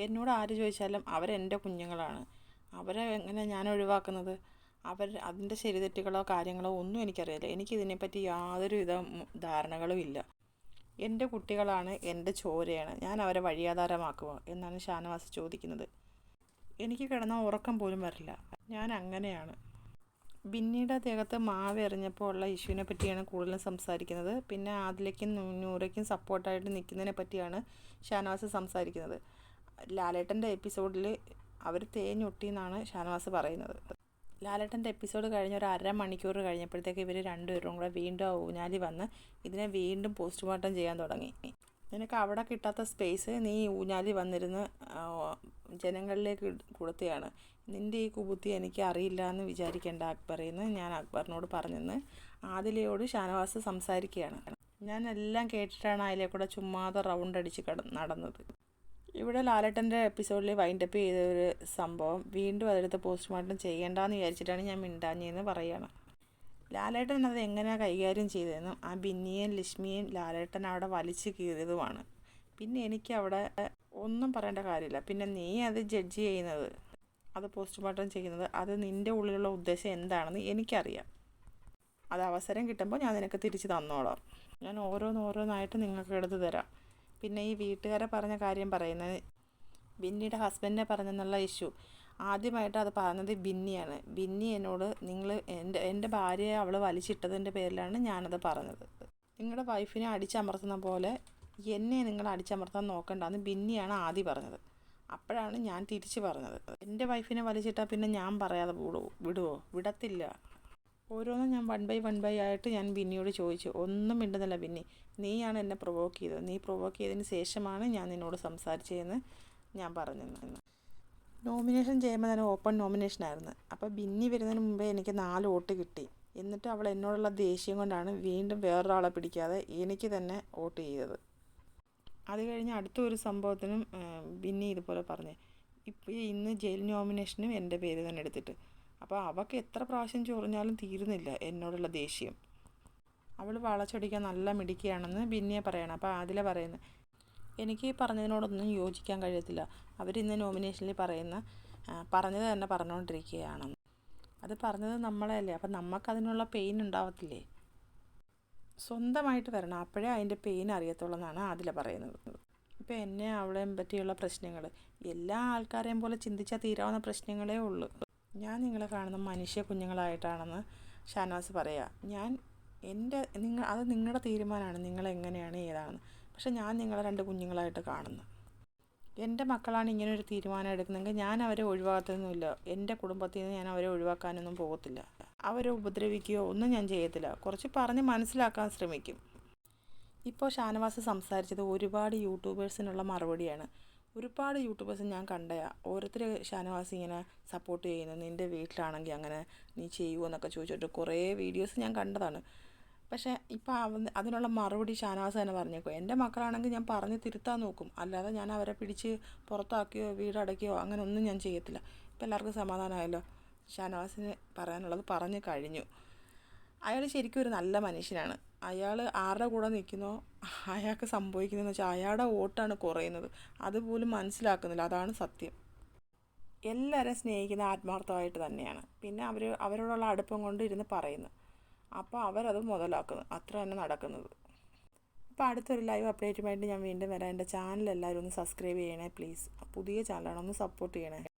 എന്നോട് ആര് ചോദിച്ചാലും അവരെൻ്റെ കുഞ്ഞുങ്ങളാണ്. അവരെ എങ്ങനെ ഞാൻ ഒഴിവാക്കുന്നത്? അതിൻ്റെ ശരിതെറ്റുകളോ കാര്യങ്ങളോ ഒന്നും എനിക്കറിയില്ല. എനിക്കിതിനെപ്പറ്റി യാതൊരുവിധ ധാരണകളും ഇല്ല. എൻ്റെ കുട്ടികളാണ്, എൻ്റെ ചോരയാണ്. ഞാൻ അവരെ വഴിയാധാരമാക്കുമോ എന്നാണ് ഷാനവാസ് ചോദിക്കുന്നത്. എനിക്ക് കിടന്നാൽ ഉറക്കം പോലും വരില്ല. ഞാൻ അങ്ങനെയാണ്. ബിന്നിയുടെ ദേഹത്ത് മാവ് എറിഞ്ഞപ്പോൾ ഉള്ള ഇഷ്യൂവിനെ പറ്റിയാണ് കൂടുതലും സംസാരിക്കുന്നത്. പിന്നെ ആദിലയ്ക്കും നൂറയ്ക്കും സപ്പോർട്ടായിട്ട് നിൽക്കുന്നതിനെ പറ്റിയാണ് ഷാനവാസ് സംസാരിക്കുന്നത്. ലാലേട്ടൻ്റെ എപ്പിസോഡിൽ അവർ തേഞ്ഞൊട്ടി എന്നാണ് ഷാനവാസ് പറയുന്നത്. ലാലേട്ടൻ്റെ എപ്പിസോഡ് കഴിഞ്ഞ് ഒരു അരമണിക്കൂർ കഴിഞ്ഞപ്പോഴത്തേക്ക് ഇവർ രണ്ടുപേരും കൂടെ വീണ്ടും ഊഞ്ഞാലി വന്ന് ഇതിനെ വീണ്ടും പോസ്റ്റ്മോർട്ടം ചെയ്യാൻ തുടങ്ങി. നിനക്ക് അവിടെ കിട്ടാത്ത സ്പേസ് നീ ഊഞ്ഞാലി വന്നിരുന്ന് ജനങ്ങളിലേക്ക് കൊടുത്തതാണ്. നിൻ്റെ ഈ കുബുദ്ധി എനിക്ക് അറിയില്ല എന്ന് വിചാരിക്കേണ്ട അക്ബറേന്ന് ഞാൻ അക്ബറിനോട് പറഞ്ഞെന്ന് ആദിലയോട് ഷാനവാസ് സംസാരിക്കുകയാണ്. ഞാൻ എല്ലാം കേട്ടിട്ടാണ് അതിലെ കൂടെ ചുമ്മാതെ റൗണ്ട് അടിച്ച് നടന്നത്. ഇവിടെ ലാലേട്ടൻ്റെ എപ്പിസോഡിൽ വൈൻഡപ്പ് ചെയ്ത ഒരു സംഭവം വീണ്ടും അതെടുത്ത് പോസ്റ്റ്മോർട്ടം ചെയ്യേണ്ടെന്ന് വിചാരിച്ചിട്ടാണ് ഞാൻ മിണ്ടാഞ്ഞെന്ന് പറയുകയാണ്. ലാലേട്ടൻ അത് എങ്ങനെയാണ് കൈകാര്യം ചെയ്തതെന്നും ആ ബിന്നിയെയും ലക്ഷ്മിയെയും ലാലേട്ടൻ അവിടെ വലിച്ചു കീറിയതുമാണ്. പിന്നെ എനിക്ക് അവിടെ ഒന്നും പറയേണ്ട കാര്യമില്ല. പിന്നെ നീ അത് ജഡ്ജ് ചെയ്യുന്നത്, അത് പോസ്റ്റ്മോർട്ടം ചെയ്യുന്നത്, അത് നിൻ്റെ ഉള്ളിലുള്ള ഉദ്ദേശം എന്താണെന്ന് എനിക്കറിയാം. അത് അവസരം കിട്ടുമ്പോൾ ഞാൻ നിനക്ക് തിരിച്ച് തന്നോളാം. ഞാൻ ഓരോന്നായിട്ട് നിങ്ങൾക്ക് എടുത്ത് തരാം. പിന്നെ ഈ വീട്ടുകാരെ പറഞ്ഞ കാര്യം പറയുന്നത്, ബിന്നിയുടെ ഹസ്ബൻഡിനെ പറഞ്ഞെന്നുള്ള ഇഷ്യൂ, ആദ്യമായിട്ട് അത് പറഞ്ഞത് ബിന്നിയാണ്. ബിന്നി എന്നോട് എൻ്റെ ഭാര്യയെ അവൾ വലിച്ചിട്ടതിൻ്റെ പേരിലാണ് ഞാനത് പറഞ്ഞത്. നിങ്ങളുടെ വൈഫിനെ അടിച്ചമർത്തുന്ന പോലെ എന്നെ നിങ്ങൾ അടിച്ചമർത്താൻ നോക്കണ്ടെന്ന് ബിന്നിയാണ് ആദ്യം പറഞ്ഞത്. അപ്പോഴാണ് ഞാൻ തിരിച്ച് പറഞ്ഞത്. എൻ്റെ വൈഫിനെ വലിച്ചിട്ടാൽ പിന്നെ ഞാൻ പറയാതെ വിടുവോ? വിടത്തില്ല. ഓരോന്നും ഞാൻ വൺ ബൈ ആയിട്ട് ഞാൻ ബിന്നിയോട് ചോദിച്ചു. ഒന്നും മിണ്ടുന്നില്ല ബിന്നി. നീയാണ് എന്നെ പ്രൊവോക്ക് ചെയ്തത്. നീ പ്രൊവോക്ക് ചെയ്തതിന് ശേഷമാണ് ഞാൻ നിന്നോട് സംസാരിച്ചതെന്ന് ഞാൻ പറഞ്ഞത്. നോമിനേഷൻ ചെയ്യുമ്പോൾ തന്നെ ഓപ്പൺ നോമിനേഷനായിരുന്നു. അപ്പോൾ ബിന്നി വരുന്നതിന് മുമ്പേ എനിക്ക് 4 വോട്ട് കിട്ടി. എന്നിട്ട് അവൾ എന്നോടുള്ള ദേഷ്യം കൊണ്ടാണ് വീണ്ടും വേറൊരാളെ പിടിക്കാതെ എനിക്ക് തന്നെ വോട്ട് ചെയ്തത്. അത് കഴിഞ്ഞ് അടുത്തൊരു സംഭവത്തിനും ബിന്നി ഇതുപോലെ പറഞ്ഞു. ഇന്ന് ജയിൽ നോമിനേഷനും എൻ്റെ പേര് തന്നെ എടുത്തിട്ട്. അപ്പോൾ അവൾക്ക് എത്ര പ്രാവശ്യം ചൊറിഞ്ഞാലും തീരുന്നില്ല എന്നോടുള്ള ദേഷ്യം. അവൾ വളച്ചൊടിക്കാൻ നല്ല മിടുക്കിയാണെന്ന് ബിന്നിയെ പറയണം. അപ്പോൾ അതിലെ പറയുന്നത്, എനിക്ക് പറഞ്ഞതിനോടൊന്നും യോജിക്കാൻ കഴിയത്തില്ല. അവരിന്ന് നോമിനേഷനിൽ പറഞ്ഞത് തന്നെ പറഞ്ഞുകൊണ്ടിരിക്കുകയാണെന്ന്. അത് പറഞ്ഞത് നമ്മളെയല്ലേ, അപ്പം നമുക്കതിനുള്ള പെയിൻ ഉണ്ടാവത്തില്ലേ? സ്വന്തമായിട്ട് വരണം, അപ്പോഴേ അതിൻ്റെ പെയിൻ അറിയത്തുള്ളൂ എന്നാണ് അതിലെ പറയുന്നത്. ഇപ്പോൾ എന്നെ അവളെയും പറ്റിയുള്ള പ്രശ്നങ്ങൾ എല്ലാ ആൾക്കാരെയും പോലെ ചിന്തിച്ചാൽ തീരാവുന്ന പ്രശ്നങ്ങളേ ഉള്ളൂ. ഞാൻ നിങ്ങളെ കാണുന്ന മനുഷ്യ കുഞ്ഞുങ്ങളായിട്ടാണെന്ന് ഷാനവാസ് പറയുക. അത് നിങ്ങളുടെ തീരുമാനമാണ്, നിങ്ങളെങ്ങനെയാണ് ഏതാണെന്ന്. പക്ഷെ ഞാൻ നിങ്ങളെ 2 കുഞ്ഞുങ്ങളായിട്ട് കാണുന്നു. എൻ്റെ മക്കളാണ് ഇങ്ങനെ ഒരു തീരുമാനം എടുക്കുന്നതെങ്കിൽ ഞാൻ അവരെ ഒഴിവാക്കത്തൊന്നുമില്ല. എൻ്റെ കുടുംബത്തിൽ നിന്ന് ഞാൻ അവരെ ഒഴിവാക്കാനൊന്നും പോകത്തില്ല. അവരെ ഉപദ്രവിക്കുകയോ ഒന്നും ഞാൻ ചെയ്യത്തില്ല. കുറച്ച് പറഞ്ഞ് മനസ്സിലാക്കാൻ ശ്രമിക്കും. ഇപ്പോൾ ഷാനവാസ് സംസാരിച്ചത് ഒരുപാട് യൂട്യൂബേഴ്സിനുള്ള മറുപടിയാണ്. ഒരുപാട് യൂട്യൂബേഴ്സ് ഞാൻ കണ്ടയാ. ഓരോരുത്തർ ഷാനവാസ് ഇങ്ങനെ സപ്പോർട്ട് ചെയ്യുന്നു. നിൻ്റെ വീട്ടിലാണെങ്കിൽ അങ്ങനെ നീ ചെയ്യുമോ എന്നൊക്കെ ചോദിച്ചിട്ട് കുറേ വീഡിയോസ് ഞാൻ കണ്ടതാണ്. പക്ഷേ ഇപ്പോൾ അതിനുള്ള മറുപടി ഷാനവാസ് തന്നെ പറഞ്ഞേക്കോ. എൻ്റെ മക്കളാണെങ്കിൽ ഞാൻ പറഞ്ഞ് തിരുത്താൻ നോക്കും. അല്ലാതെ ഞാൻ അവരെ പിടിച്ച് പുറത്താക്കുകയോ വീടടയ്ക്കുകയോ അങ്ങനെ ഒന്നും ഞാൻ ചെയ്യത്തില്ല. ഇപ്പോൾ എല്ലാവർക്കും സമാധാനമായല്ലോ. ഷാനവാസിന് പറയാനുള്ളത് പറഞ്ഞു കഴിഞ്ഞു. അയാൾ ശരിക്കും ഒരു നല്ല മനുഷ്യനാണ്. അയാൾ ആരുടെ കൂടെ നിൽക്കുന്നോ അയാൾക്ക് സംഭവിക്കുന്നതെന്ന് വെച്ചാൽ അയാളുടെ വോട്ടാണ് കുറയുന്നത്. അതുപോലും മനസ്സിലാക്കുന്നില്ല. അതാണ് സത്യം. എല്ലാവരും സ്നേഹിക്കുന്ന ആത്മാർത്ഥമായിട്ട് തന്നെയാണ്. പിന്നെ അവരോടുള്ള അടുപ്പം കൊണ്ട് ഇരുന്ന് പറയുന്നു. അപ്പോൾ അവരത് മുതലാക്കുന്നു. അത്ര തന്നെ നടക്കുന്നത്. അപ്പോൾ അടുത്തൊരു ലൈവ് അപ്ഡേറ്റുമായിട്ട് ഞാൻ വീണ്ടും വരാം. എൻ്റെ ചാനൽ എല്ലാവരും ഒന്ന് സബ്സ്ക്രൈബ് ചെയ്യണേ പ്ലീസ്. പുതിയ ചാനലാണ്, ഒന്ന് സപ്പോർട്ട് ചെയ്യണേ.